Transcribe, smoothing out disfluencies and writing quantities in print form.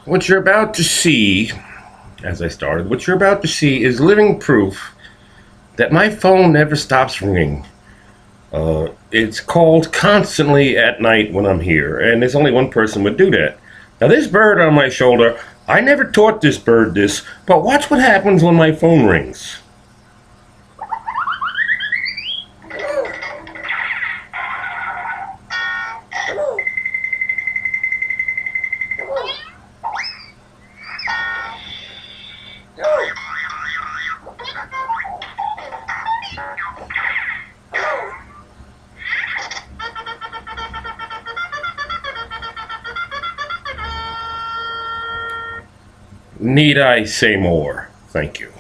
What you're about to see, as I started, what you're about to see is living proof that my phone never stops ringing. It's called constantly at night when I'm here, and there's only one person would do that. Now, this bird on my shoulder, I never taught this bird this, but watch what happens when my phone rings. Need I say more? Thank you.